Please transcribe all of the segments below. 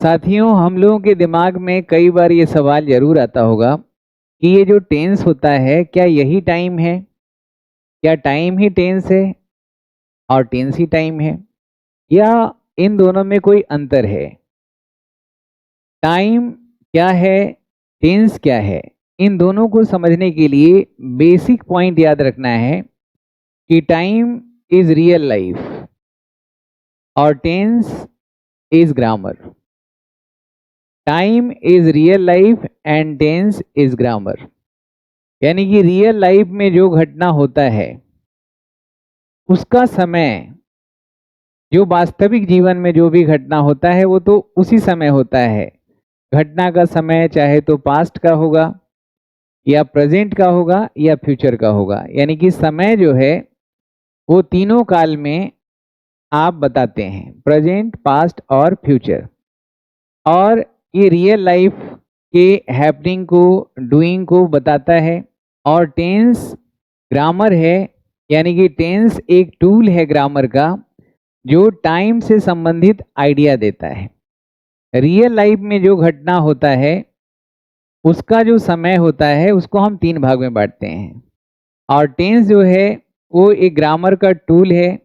साथियों, हम लोगों के दिमाग में कई बार ये सवाल जरूर आता होगा कि ये जो टेंस होता है, क्या यही टाइम है? क्या टाइम ही टेंस है और टेंस ही टाइम है, या इन दोनों में कोई अंतर है? टाइम क्या है, टेंस क्या है? इन दोनों को समझने के लिए बेसिक पॉइंट याद रखना है कि टाइम इज रियल लाइफ और tense is grammar. Time is real life and tense is grammar. यानी कि रियल लाइफ में जो घटना होता है उसका समय, जो वास्तविक जीवन में जो भी घटना होता है वो तो उसी समय होता है। घटना का समय चाहे तो पास्ट का होगा या प्रेजेंट का होगा या फ्यूचर का होगा। यानी कि समय जो है वो तीनों काल में आप बताते हैं, प्रेजेंट, पास्ट और फ्यूचर। और ये रियल लाइफ के हैपनिंग को, डूइंग को बताता है। और टेंस ग्रामर है, यानी कि टेंस एक टूल है ग्रामर का जो टाइम से संबंधित आइडिया देता है। रियल लाइफ में जो घटना होता है उसका जो समय होता है उसको हम तीन भाग में बांटते हैं, और टेंस जो है वो एक ग्रामर का टूल है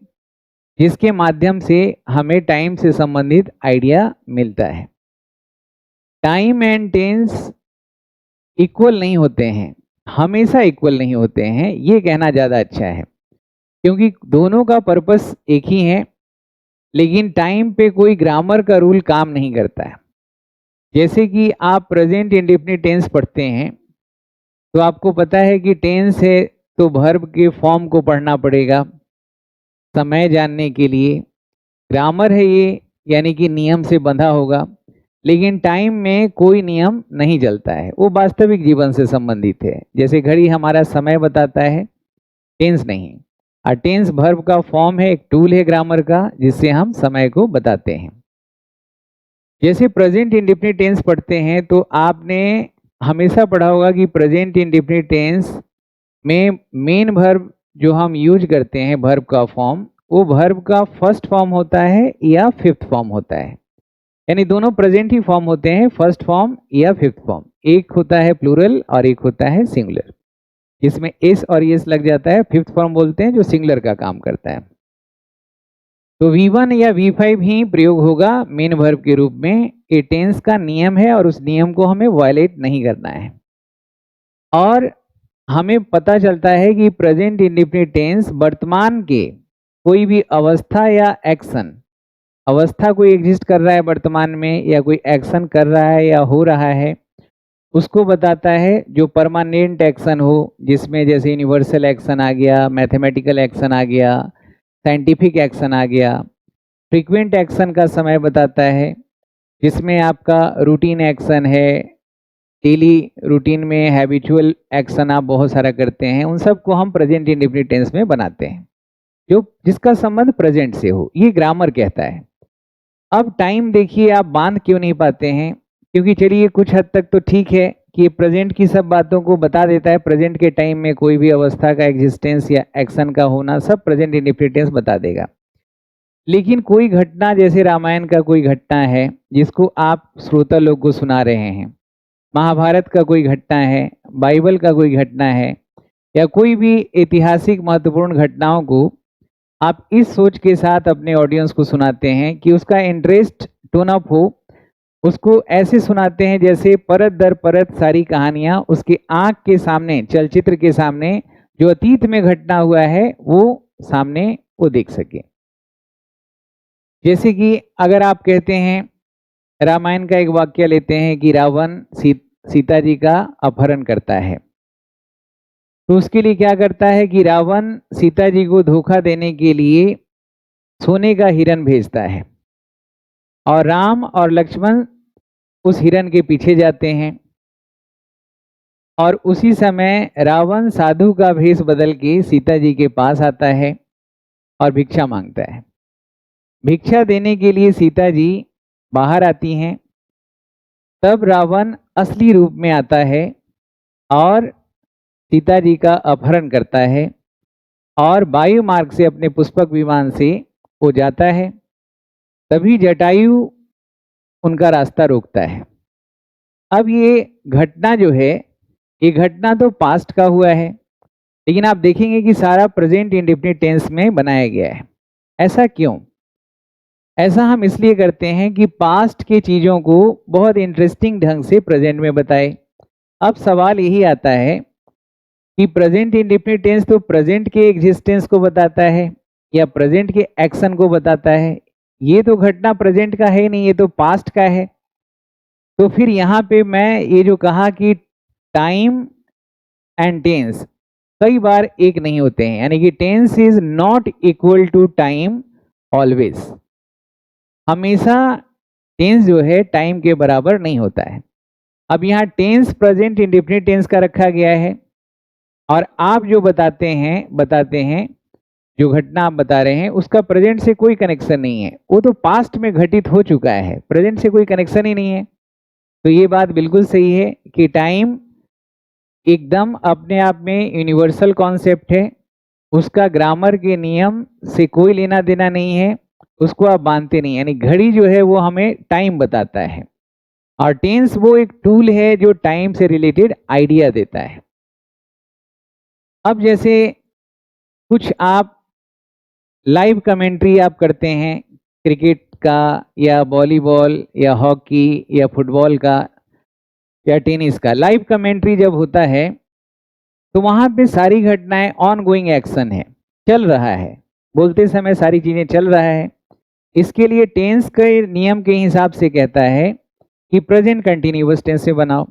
जिसके माध्यम से हमें टाइम से संबंधित आइडिया मिलता है। टाइम एंड टेंस इक्वल नहीं होते हैं, हमेशा इक्वल नहीं होते हैं, ये कहना ज़्यादा अच्छा है, क्योंकि दोनों का पर्पस एक ही है। लेकिन टाइम पे कोई ग्रामर का रूल काम नहीं करता है। जैसे कि आप प्रेजेंट इंडेफिनिट टेंस पढ़ते हैं तो आपको पता है कि टेंस है तो वर्ब के फॉर्म को पढ़ना पड़ेगा समय जानने के लिए। ग्रामर है ये, यानी कि नियम से बंधा होगा। लेकिन टाइम में कोई नियम नहीं चलता है, वो वास्तविक जीवन से संबंधित है। जैसे घड़ी हमारा समय बताता है, टेंस नहीं। और टेंस वर्ब का फॉर्म है, एक टूल है ग्रामर का जिससे हम समय को बताते हैं। जैसे प्रेजेंट इंडेफिनिट टेंस पढ़ते हैं तो आपने हमेशा पढ़ा होगा कि प्रेजेंट इंडेफिनिट टेंस में मेन वर्ब जो हम यूज करते हैं, वर्ब का फॉर्म, वो वर्ब का फर्स्ट फॉर्म होता है या फिफ्थ फॉर्म होता है। यानी दोनों प्रेजेंट ही फॉर्म होते हैं, फर्स्ट फॉर्म या फिफ्थ फॉर्म। एक होता है प्लूरल और एक होता है सिंगुलर। इसमें एस और एस लग जाता है, फिफ्थ फॉर्म बोलते हैं जो सिंगुलर का काम करता है। तो V1 या V5 ही प्रयोग होगा मेन वर्ब के रूप में। ये टेंस का नियम है और उस नियम को हमें वायलेट नहीं करना है। और हमें पता चलता है कि प्रेजेंट इंडेफिनिट टेंस वर्तमान के कोई भी अवस्था या एक्शन, अवस्था कोई एग्जिस्ट कर रहा है वर्तमान में या कोई एक्शन कर रहा है या हो रहा है, उसको बताता है। जो परमानेंट एक्शन हो, जिसमें जैसे यूनिवर्सल एक्शन आ गया, मैथमेटिकल एक्शन आ गया, साइंटिफिक एक्शन आ गया। फ्रीक्वेंट एक्शन का समय बताता है, जिसमें आपका रूटीन एक्शन है, डेली रूटीन में हैबिचुअल एक्शन आप बहुत सारा करते हैं, उन सब को हम प्रेजेंट इंडेफिनिट टेंस में बनाते हैं, जो जिसका संबंध प्रेजेंट से हो। ये ग्रामर कहता है। अब टाइम देखिए, आप बांध क्यों नहीं पाते हैं? क्योंकि चलिए कुछ हद तक तो ठीक है कि प्रेजेंट की सब बातों को बता देता है। प्रेजेंट के टाइम में कोई भी अवस्था का एग्जिस्टेंस या एक्शन का होना सब प्रेजेंट इंडेफिनिट टेंस बता देगा। लेकिन कोई घटना, जैसे रामायण का कोई घटना है जिसको आप श्रोता लोग को सुना रहे हैं, महाभारत का कोई घटना है, बाइबल का कोई घटना है, या कोई भी ऐतिहासिक महत्वपूर्ण घटनाओं को आप इस सोच के साथ अपने ऑडियंस को सुनाते हैं कि उसका इंटरेस्ट टोन अप हो। उसको ऐसे सुनाते हैं जैसे परत दर परत सारी कहानियां उसकी आंख के सामने, चलचित्र के सामने जो अतीत में घटना हुआ है वो सामने वो देख सके। जैसे कि अगर आप कहते हैं, रामायण का एक वाक्य लेते हैं कि रावण सीता जी का अपहरण करता है, तो उसके लिए क्या करता है कि रावण सीता जी को धोखा देने के लिए सोने का हिरन भेजता है, और राम और लक्ष्मण उस हिरन के पीछे जाते हैं। और उसी समय रावण साधु का भेष बदल के सीता जी के पास आता है और भिक्षा मांगता है। भिक्षा देने के लिए सीता जी बाहर आती हैं, तब रावण असली रूप में आता है और सीता जी का अपहरण करता है, और वायु मार्ग से अपने पुष्पक विमान से वो जाता है। तभी जटायु उनका रास्ता रोकता है। अब ये घटना जो है, ये घटना तो पास्ट का हुआ है, लेकिन आप देखेंगे कि सारा प्रेजेंट इंडेफिनिट टेंस में बनाया गया है। ऐसा क्यों? ऐसा हम इसलिए करते हैं कि पास्ट की चीज़ों को बहुत इंटरेस्टिंग ढंग से प्रेजेंट में बताए। अब सवाल यही आता है कि प्रेजेंट इंडेफिनिट टेंस तो प्रेजेंट के एग्जिस्टेंस को बताता है या प्रेजेंट के एक्शन को बताता है। ये तो घटना प्रेजेंट का है नहीं, ये तो पास्ट का है। तो फिर यहाँ पे मैं ये जो कहा कि टाइम एंड टेंस कई बार एक नहीं होते हैं, यानी कि tense is not equal to time always. हमेशा टेंस जो है टाइम के बराबर नहीं होता है। अब यहाँ टेंस प्रेजेंट इंडेफिनिट टेंस का रखा गया है, और आप जो बताते हैं जो घटना आप बता रहे हैं उसका प्रेजेंट से कोई कनेक्शन नहीं है, वो तो पास्ट में घटित हो चुका है, प्रेजेंट से कोई कनेक्शन ही नहीं है। तो ये बात बिल्कुल सही है कि टाइम एकदम अपने आप में यूनिवर्सल कॉन्सेप्ट है, उसका ग्रामर के नियम से कोई लेना देना नहीं है, उसको आप मानते नहीं। यानी घड़ी जो है वो हमें टाइम बताता है, और टेंस वो एक टूल है जो टाइम से रिलेटेड आइडिया देता है। अब जैसे कुछ आप लाइव कमेंट्री आप करते हैं क्रिकेट का या वॉलीबॉल या हॉकी या फुटबॉल का या टेनिस का, लाइव कमेंट्री जब होता है तो वहाँ पे सारी घटनाएं ऑन गोइंग एक्शन है, चल रहा है, बोलते समय सारी चीज़ें चल रहा है। इसके लिए टेंस के नियम के हिसाब से कहता है कि प्रेजेंट कंटिन्यूअस टेंस से बनाओ।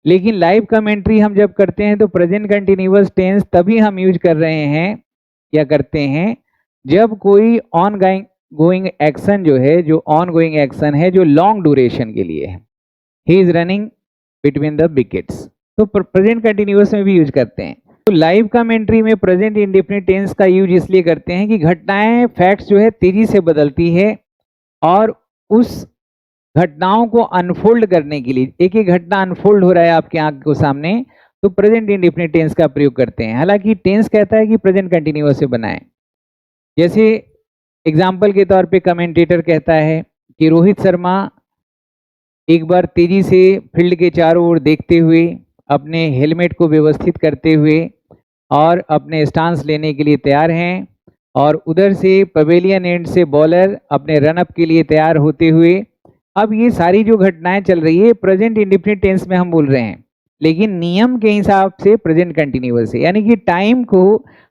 लेकिन लाइव कमेंट्री हम जब करते हैं तो प्रेजेंट कंटिन्यूअस टेंस तभी हम यूज कर रहे हैं या करते हैं जब कोई ऑन गोइंग एक्शन जो है, जो ऑन गोइंग एक्शन है जो लॉन्ग ड्यूरेशन के लिए है, he is running between the wickets, तो प्रेजेंट कंटिन्यूअस में भी यूज करते हैं। तो लाइव कमेंट्री में प्रेजेंट इंडेफिनिट टेंस का यूज इसलिए करते हैं कि घटनाएं, फैक्ट्स जो है तेजी से बदलती है, और उस घटनाओं को अनफोल्ड करने के लिए, एक एक घटना अनफोल्ड हो रहा है आपके आंख के सामने, तो प्रेजेंट इंडेफिनिट टेंस का प्रयोग करते हैं। हालांकि टेंस कहता है कि प्रेजेंट कंटिन्यूअस से बनाएं। जैसे एग्जाम्पल के तौर पे कमेंटेटर कहता है कि रोहित शर्मा एक बार तेजी से फील्ड के चारों ओर देखते हुए, अपने हेलमेट को व्यवस्थित करते हुए और अपने स्टांस लेने के लिए तैयार हैं, और उधर से पवेलियन एंड से बॉलर अपने रनअप के लिए तैयार होते हुए। अब ये सारी जो घटनाएं चल रही है प्रेजेंट इंडेफिनिट टेंस में हम बोल रहे हैं, लेकिन नियम के हिसाब से प्रेजेंट कंटिन्यूअस है, यानी कि टाइम को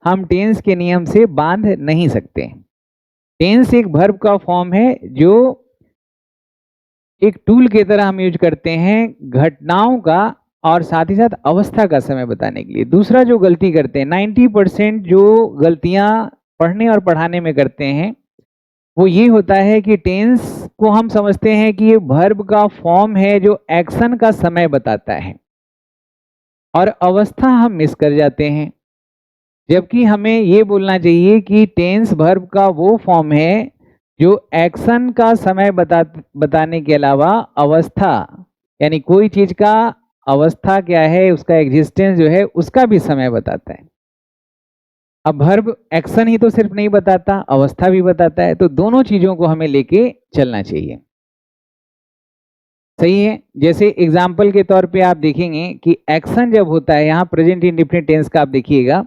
हम टेंस के नियम से बांध नहीं सकते। टेंस एक वर्ब का फॉर्म है जो एक टूल की तरह हम यूज करते हैं घटनाओं का और साथ ही साथ अवस्था का समय बताने के लिए। दूसरा जो गलती करते हैं, 90% जो गलतियां पढ़ने और पढ़ाने में करते हैं वो ये होता है कि टेंस को हम समझते हैं कि ये वर्ब का फॉर्म है जो एक्शन का समय बताता है, और अवस्था हम मिस कर जाते हैं। जबकि हमें ये बोलना चाहिए कि टेंस वर्ब का वो फॉर्म है जो एक्शन का समय बताने के अलावा अवस्था, यानी कोई चीज का अवस्था क्या है, उसका एग्जिस्टेंस जो है उसका भी समय बताता है। अब वर्ब एक्शन ही तो सिर्फ नहीं बताता, अवस्था भी बताता है, तो दोनों चीजों को हमें लेके चलना चाहिए। सही है। जैसे एग्जाम्पल के तौर पे आप देखेंगे कि एक्शन जब होता है, यहाँ प्रेजेंट इंडेफिनिट टेंस का आप देखिएगा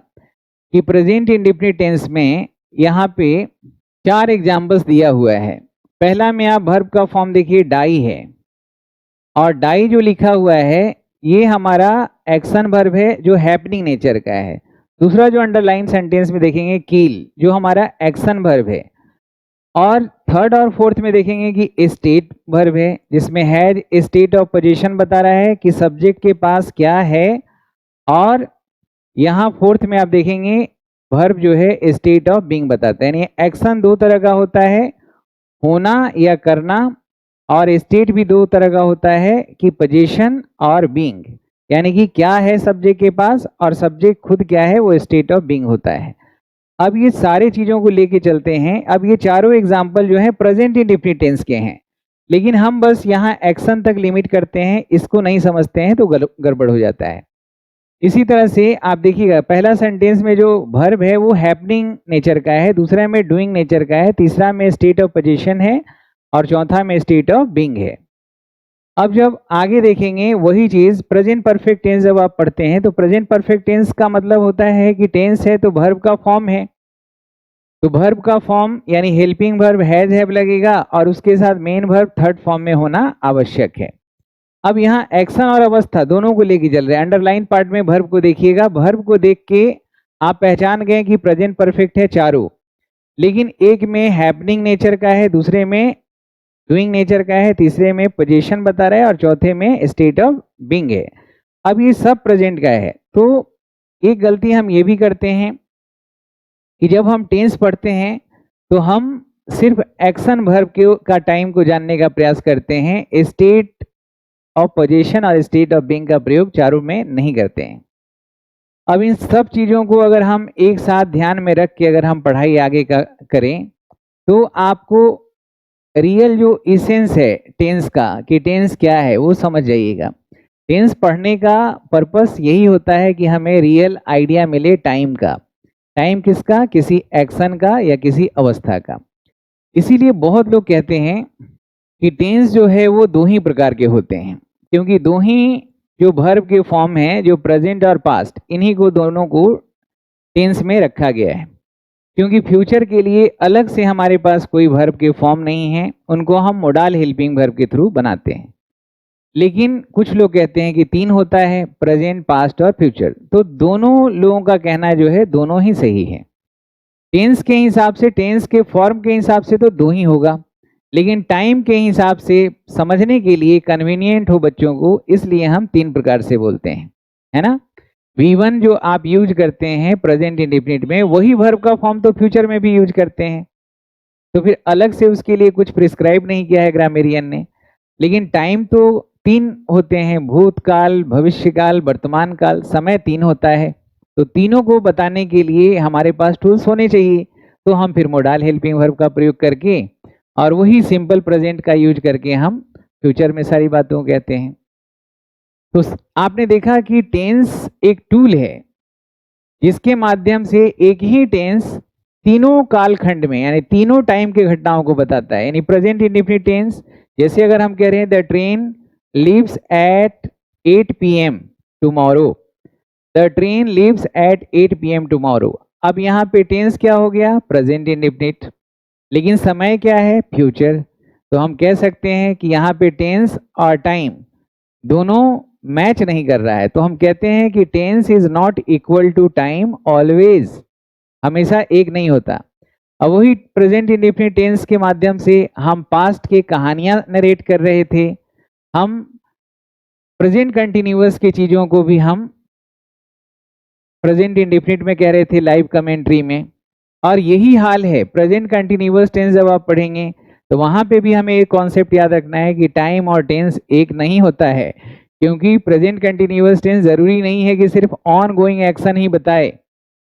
कि प्रेजेंट इंडेफिनिट टेंस में यहाँ पे 4 एग्जाम्पल्स दिया हुआ है। पहला में आप वर्ब का फॉर्म देखिए, डाई है, और डाई जो लिखा हुआ है ये हमारा एक्शन वर्ब है जो हैपनिंग नेचर का है। दूसरा जो अंडरलाइन सेंटेंस में देखेंगे किल, जो हमारा एक्शन वर्ब है, और थर्ड और फोर्थ में देखेंगे कि स्टेट वर्ब है जिसमें हैज स्टेट ऑफ पोजीशन बता रहा है कि सब्जेक्ट के पास क्या है, और यहाँ फोर्थ में आप देखेंगे वर्ब जो है स्टेट ऑफ बीइंग बताता है। यानी एक्शन 2 तरह का होता है, होना या करना, और स्टेट भी 2 तरह का होता है कि पोजीशन और बीइंग, यानी कि क्या है सब्जेक्ट के पास और सब्जेक्ट खुद क्या है, वो स्टेट ऑफ बीइंग होता है। अब ये सारे चीजों को लेके चलते हैं। अब ये चारों एग्जाम्पल जो है प्रेजेंट इंडेफिनिट टेंस के हैं, लेकिन हम बस यहाँ एक्शन तक लिमिट करते हैं, इसको नहीं समझते हैं तो गड़बड़ हो जाता है। इसी तरह से आप देखिएगा पहला सेंटेंस में जो वर्ब है वो हैपनिंग नेचर का है, दूसरा में डूइंग नेचर का है, तीसरा में स्टेट ऑफ पोजीशन है, और चौथा में स्टेट ऑफ बीइंग है। अब जब आगे देखेंगे वही चीज प्रेजेंट परफेक्ट टेंस जब आप पढ़ते हैं तो प्रेजेंट परफेक्ट टेंस का मतलब होता है कि टेंस है तो वर्ब का फॉर्म है, तो वर्ब का फॉर्म यानी हेल्पिंग वर्ब हैज हैव लगेगा और उसके साथ मेन वर्ब थर्ड फॉर्म में होना आवश्यक है। अब यहाँ एक्शन और अवस्था दोनों को लेके चल रहे हैं। अंडरलाइन पार्ट में वर्ब को देखिएगा, वर्ब को देख के आप पहचान गए कि प्रेजेंट परफेक्ट है चारों, लेकिन एक में हैपनिंग नेचर का है, दूसरे में डूइंग नेचर का है, तीसरे में पोजीशन बता रहा है और चौथे में स्टेट ऑफ बीइंग है। अब ये सब प्रेजेंट का है। तो एक गलती हम ये भी करते हैं कि जब हम टेंस पढ़ते हैं तो हम सिर्फ एक्शन वर्ब के का टाइम को जानने का प्रयास करते हैं, स्टेट ऑफ पोजीशन और स्टेट ऑफ बीइंग का प्रयोग चारों में नहीं करते हैं। अब इन सब चीजों को अगर हम एक साथ ध्यान में रख के अगर हम पढ़ाई आगे का करें तो आपको रियल जो इसेंस है टेंस का कि टेंस क्या है वो समझ जाइएगा। टेंस पढ़ने का पर्पस यही होता है कि हमें रियल आइडिया मिले टाइम का। टाइम किसका? किसी एक्शन का या किसी अवस्था का। इसीलिए बहुत लोग कहते हैं कि टेंस जो है वो दो ही प्रकार के होते हैं, क्योंकि दो ही जो वर्ब के फॉर्म हैं जो प्रेजेंट और पास्ट, इन्हीं को दोनों को टेंस में रखा गया है। क्योंकि फ्यूचर के लिए अलग से हमारे पास कोई वर्ब के फॉर्म नहीं है, उनको हम मोडाल हेल्पिंग वर्ब के थ्रू बनाते हैं। लेकिन कुछ लोग कहते हैं कि तीन होता है, प्रेजेंट, पास्ट और फ्यूचर। तो दोनों लोगों का कहना जो है दोनों ही सही है। टेंस के हिसाब से, टेंस के फॉर्म के हिसाब से तो दो ही होगा, लेकिन टाइम के हिसाब से समझने के लिए कन्वीनियंट हो बच्चों को, इसलिए हम तीन प्रकार से बोलते हैं, है ना। V1 जो आप यूज करते हैं प्रेजेंट इंडेफिनिट में, वही वर्ब का फॉर्म तो फ्यूचर में भी यूज करते हैं, तो फिर अलग से उसके लिए कुछ प्रिस्क्राइब नहीं किया है ग्रामेरियन ने। लेकिन टाइम तो तीन होते हैं, भूतकाल, भविष्यकाल, वर्तमान काल, समय तीन होता है। तो तीनों को बताने के लिए हमारे पास टूल्स होने चाहिए, तो हम फिर मोडाल हेल्पिंग वर्ब का प्रयोग करके और वही सिंपल प्रेजेंट का यूज करके हम फ्यूचर में सारी बातों कहते हैं। तो आपने देखा कि टेंस एक टूल है जिसके माध्यम से एक ही टेंस तीनों कालखंड में यानी तीनों टाइम के घटनाओं को बताता है। यानी प्रेजेंट इंडेफिनिट टेंस, जैसे अगर हम कह रहे हैं the train leaves eight 8 PM tomorrow, the train leaves eight 8 PM tomorrow. अब यहाँ पे टेंस क्या हो गया? प्रेजेंट इंडेफिनिट, लेकिन समय क्या है? फ्यूचर। तो हम कह सकते हैं कि यहाँ पे टेंस और टाइम दोनों मैच नहीं कर रहा है, तो हम कहते हैं कि tense is not equal to time always, हमेशा एक नहीं होता। अब वही प्रेजेंट इंडेफिनिट टेंस के माध्यम से हम पास्ट के कहानियां नरेट कर रहे थे, हम प्रेजेंट कंटिन्यूअस की चीजों को भी हम प्रेजेंट इंडेफिनिट में कह रहे थे लाइव कमेंट्री में। और यही हाल है प्रेजेंट कंटिन्यूअस टेंस जब आप पढ़ेंगे तो वहां पे भी हमें एक कॉन्सेप्ट याद रखना है कि टाइम और टेंस एक नहीं होता है, क्योंकि प्रेजेंट कंटिन्यूअस टेंस जरूरी नहीं है कि सिर्फ ऑन गोइंग एक्शन ही बताए।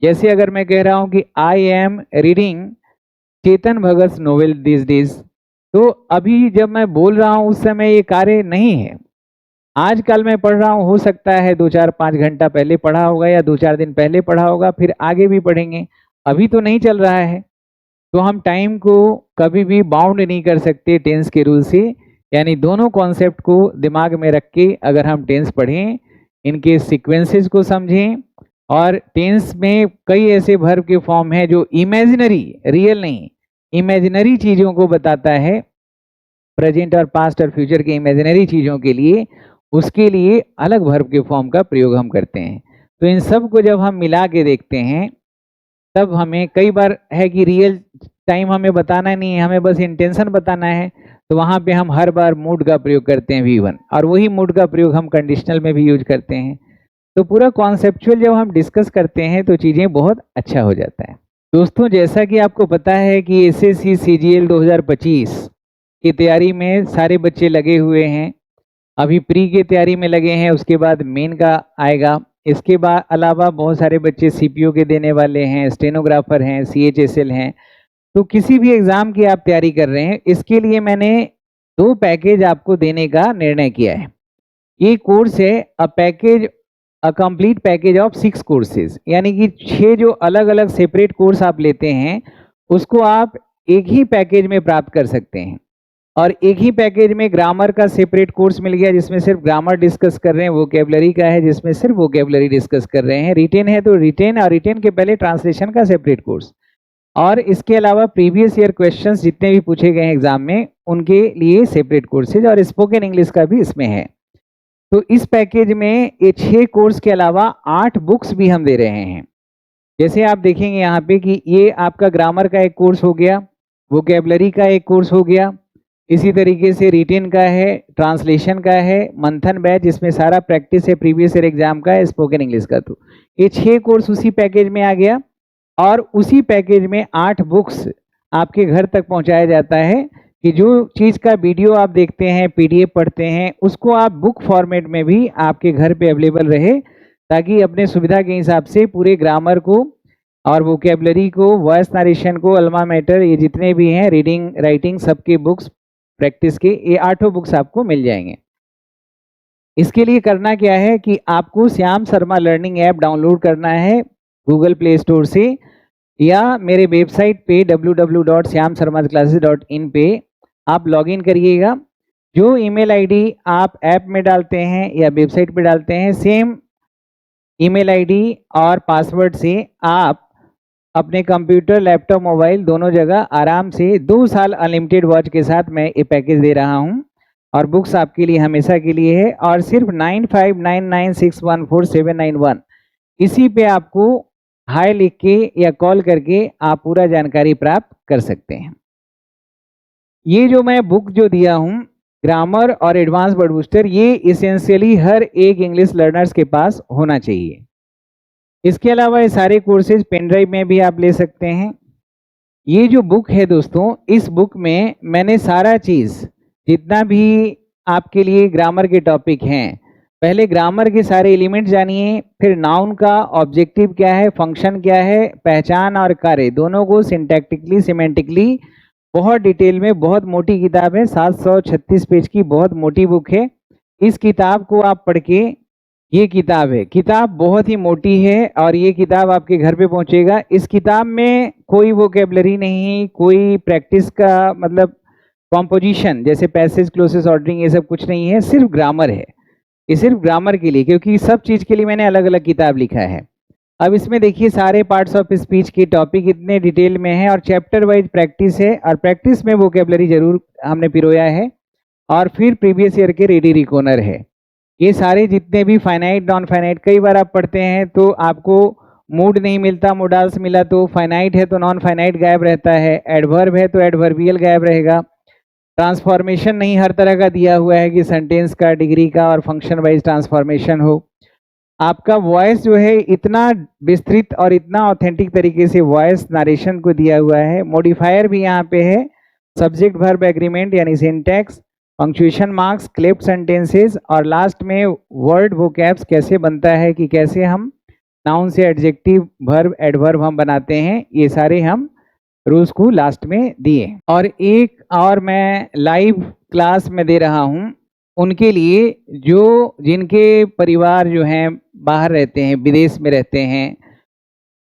जैसे अगर मैं कह रहा हूं कि I am reading Chetan Bhagat novel this days, तो अभी जब मैं बोल रहा हूं उस समय ये कार्य नहीं है, आजकल मैं पढ़ रहा हूं, हो सकता है 2-4-5 घंटा पहले पढ़ा होगा या 2-4 दिन पहले पढ़ा होगा, फिर आगे भी पढ़ेंगे, अभी तो नहीं चल रहा है। तो हम टाइम को कभी भी बाउंड नहीं कर सकते टेंस के रूल से। यानी दोनों कॉन्सेप्ट को दिमाग में रख के अगर हम टेंस पढ़ें, इनके सीक्वेंसेस को समझें, और टेंस में कई ऐसे वर्ब के फॉर्म हैं जो इमेजिनरी, रियल नहीं, इमेजिनरी चीज़ों को बताता है। प्रेजेंट और पास्ट और फ्यूचर के इमेजिनरी चीज़ों के लिए, उसके लिए अलग वर्ब के फॉर्म का प्रयोग हम करते हैं। तो इन सब को जब हम मिला के देखते हैं तब हमें कई बार है कि रियल टाइम हमें बताना नहीं है, हमें बस इंटेंशन बताना है, तो वहाँ पे हम हर बार मूड का प्रयोग करते हैं V1, और वही मूड का प्रयोग हम कंडीशनल में भी यूज करते हैं। तो पूरा कॉन्सेप्चुअल जब हम डिस्कस करते हैं तो चीज़ें बहुत अच्छा हो जाता है। दोस्तों, जैसा कि आपको पता है कि SSC CGL 2025 की तैयारी में सारे बच्चे लगे हुए हैं, अभी प्री की तैयारी में लगे हैं, उसके बाद मेन का आएगा। इसके बाद अलावा बहुत सारे बच्चे CPO के देने वाले हैं, स्टेनोग्राफर हैं, CHSL हैं। तो किसी भी एग्जाम की आप तैयारी कर रहे हैं, इसके लिए मैंने 2 पैकेज आपको देने का निर्णय किया है। ये कोर्स है a complete package of 6 courses, यानी कि 6 जो अलग अलग सेपरेट कोर्स आप लेते हैं उसको आप एक ही पैकेज में प्राप्त कर सकते हैं। और एक ही पैकेज में ग्रामर का सेपरेट कोर्स मिल गया जिसमें सिर्फ ग्रामर डिस्कस कर रहे हैं, वोकेबलरी का है जिसमें सिर्फ वोकेबलरी डिस्कस कर रहे हैं, रिटेन है तो रिटेन, और रिटेन के पहले ट्रांसलेशन का सेपरेट कोर्स। और इसके अलावा प्रीवियस ईयर क्वेश्चंस जितने भी पूछे गए हैं एग्जाम में उनके लिए सेपरेट कोर्सेज, और स्पोकन इंग्लिश का भी इसमें है। तो इस पैकेज में ये 6 कोर्स के अलावा 8 बुक्स भी हम दे रहे हैं। जैसे आप देखेंगे यहाँ पे कि ये आपका ग्रामर का एक कोर्स हो गया, वोकेबलरी का एक कोर्स हो गया, इसी तरीके से रिटेन का है, ट्रांसलेशन का है, मंथन बैच जिसमें सारा प्रैक्टिस है प्रीवियस ईयर एग्जाम का है, स्पोकन इंग्लिश का। तो ये 6 कोर्स उसी पैकेज में आ गया, और उसी पैकेज में 8 बुक्स आपके घर तक पहुंचाया जाता है कि जो चीज़ का वीडियो आप देखते हैं, पीडीएफ पढ़ते हैं, उसको आप बुक फॉर्मेट में भी आपके घर पे अवेलेबल रहे, ताकि अपने सुविधा के हिसाब से पूरे ग्रामर को और वोकेबलरी को, वॉइस नरेशन को, अल्मा मैटर, ये जितने भी हैं रीडिंग राइटिंग सबके बुक्स प्रैक्टिस के, ये 8 बुक्स आपको मिल जाएंगे। इसके लिए करना क्या है कि आपको Shyam Sharma learning app download करना है गूगल प्ले स्टोर से, या मेरे वेबसाइट पे www.shyamsharmaclasses.in पे आप लॉगिन करिएगा। जो ईमेल आईडी आप ऐप में डालते हैं या वेबसाइट पे डालते हैं, सेम ईमेल आईडी और पासवर्ड से आप अपने कंप्यूटर, लैपटॉप, मोबाइल दोनों जगह आराम से 2 साल अनलिमिटेड वॉच के साथ मैं ये पैकेज दे रहा हूँ, और बुक्स आपके लिए हमेशा के लिए है। और सिर्फ 9599614791 इसी पे आपको हाय लिख के या कॉल करके आप पूरा जानकारी प्राप्त कर सकते हैं। ये जो मैं बुक जो दिया हूँ ग्रामर और एडवांस वर्ड बूस्टर, ये इसेंशियली हर एक इंग्लिश लर्नर्स के पास होना चाहिए। इसके अलावा ये सारे कोर्सेज पेन ड्राइव में भी आप ले सकते हैं। ये जो बुक है दोस्तों, इस बुक में मैंने सारा चीज़ जितना भी आपके लिए ग्रामर के टॉपिक हैं, पहले ग्रामर के सारे एलिमेंट जानिए, फिर नाउन का ऑब्जेक्टिव क्या है, फंक्शन क्या है, पहचान और कार्य दोनों को सिंटैक्टिकली, सिमेंटिकली बहुत डिटेल में, बहुत मोटी किताब है, 736 पेज की बहुत मोटी बुक है। इस किताब को आप पढ़ के, ये किताब है, किताब बहुत ही मोटी है और ये किताब आपके घर पे पहुंचेगा। इस किताब में कोई वोकेबलरी नहीं, कोई प्रैक्टिस का मतलब कॉम्पोजिशन जैसे पैसेज, क्लोजेस, ऑर्डरिंग, ये सब कुछ नहीं है, सिर्फ ग्रामर है। ये सिर्फ ग्रामर के लिए, क्योंकि सब चीज़ के लिए मैंने अलग अलग किताब लिखा है। अब इसमें देखिए सारे पार्ट्स ऑफ स्पीच के टॉपिक इतने डिटेल में है, और चैप्टर वाइज प्रैक्टिस है, और प्रैक्टिस में वोकेबलरी जरूर हमने पिरोया है, और फिर प्रीवियस ईयर के रेडी रिकॉर्नर है। ये सारे जितने भी फाइनाइट, नॉन फाइनाइट, कई बार आप पढ़ते हैं तो आपको मूड नहीं मिलता, मोडाल्स मिला तो फाइनाइट है तो नॉन फाइनाइट गायब रहता है, एडवर्ब है तो एडवर्बियल गायब रहेगा, ट्रांसफॉर्मेशन नहीं हर तरह का दिया हुआ है कि सेंटेंस का, डिग्री का और फंक्शन वाइज ट्रांसफॉर्मेशन हो। आपका वॉइस जो है इतना विस्तृत और इतना ऑथेंटिक तरीके से वॉइस नरेशन को दिया हुआ है। मॉडिफायर भी यहाँ पे है, सब्जेक्ट वर्ब एग्रीमेंट यानी syntax, punctuation marks, clipped sentences, और लास्ट में वर्ड वोकैब्स कैसे बनता है कि कैसे हम नाउन से एडजेक्टिव, वर्ब, एडवर्ब हम बनाते हैं, ये सारे हम रूल्स को लास्ट में दिए। और एक और मैं लाइव क्लास में दे रहा हूँ उनके लिए जो जिनके परिवार जो हैं बाहर रहते हैं, विदेश में रहते हैं,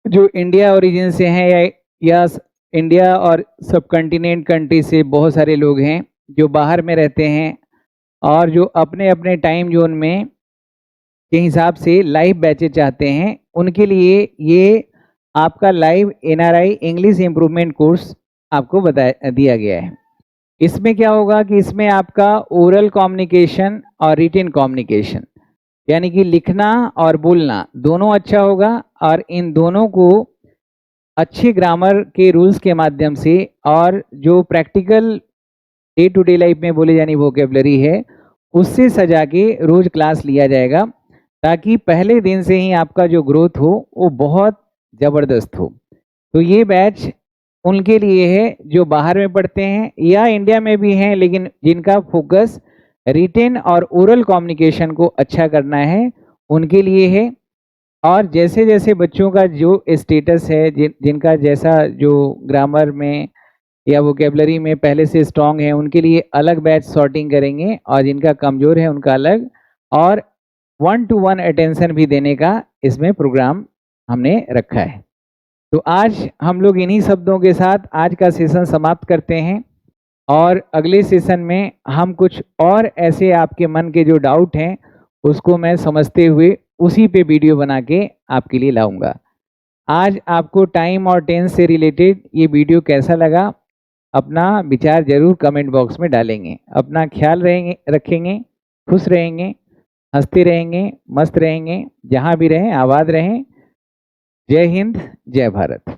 जो इंडिया ओरिजिन से हैं या इंडिया और सब कंटिनेंट कंट्री से बहुत सारे लोग हैं जो बाहर में रहते हैं, और जो अपने अपने टाइम जोन में के हिसाब से लाइव बैचेज चाहते हैं, उनके लिए ये आपका live NRI English improvement course आपको दिया गया है। इसमें क्या होगा कि इसमें आपका ओरल कम्युनिकेशन और रिटन कम्युनिकेशन यानी कि लिखना और बोलना दोनों अच्छा होगा, और इन दोनों को अच्छे ग्रामर के रूल्स के माध्यम से और जो practical day to day life में बोले जानी वोकेबलरी है उससे सजा के रोज क्लास लिया जाएगा, ताकि पहले दिन से ही आपका जो ग्रोथ हो वो बहुत ज़बरदस्त हो। तो ये बैच उनके लिए है जो बाहर में पढ़ते हैं या इंडिया में भी हैं, लेकिन जिनका फोकस रिटेन और ओरल कम्युनिकेशन को अच्छा करना है, उनके लिए है। और जैसे जैसे बच्चों का जो स्टेटस है, जिनका जैसा जो ग्रामर में या वोकेबलरी में पहले से स्ट्रांग है, उनके लिए अलग बैच सॉर्टिंग करेंगे, और जिनका कमज़ोर है उनका अलग, और 1-to-1 अटेंशन भी देने का इसमें प्रोग्राम हमने रखा है। तो आज हम लोग इन्हीं शब्दों के साथ आज का सेशन समाप्त करते हैं। और अगले सेशन में हम कुछ और ऐसे आपके मन के जो डाउट हैं उसको मैं समझते हुए उसी पे वीडियो बना के आपके लिए लाऊंगा। आज आपको टाइम और टेंस से रिलेटेड ये वीडियो कैसा लगा, अपना विचार जरूर कमेंट बॉक्स में डालेंगे। अपना ख्याल रखेंगे, खुश रहेंगे, हंसते रहेंगे, मस्त रहेंगे, जहाँ भी रहें आबाद रहें। जय हिंद, जय भारत।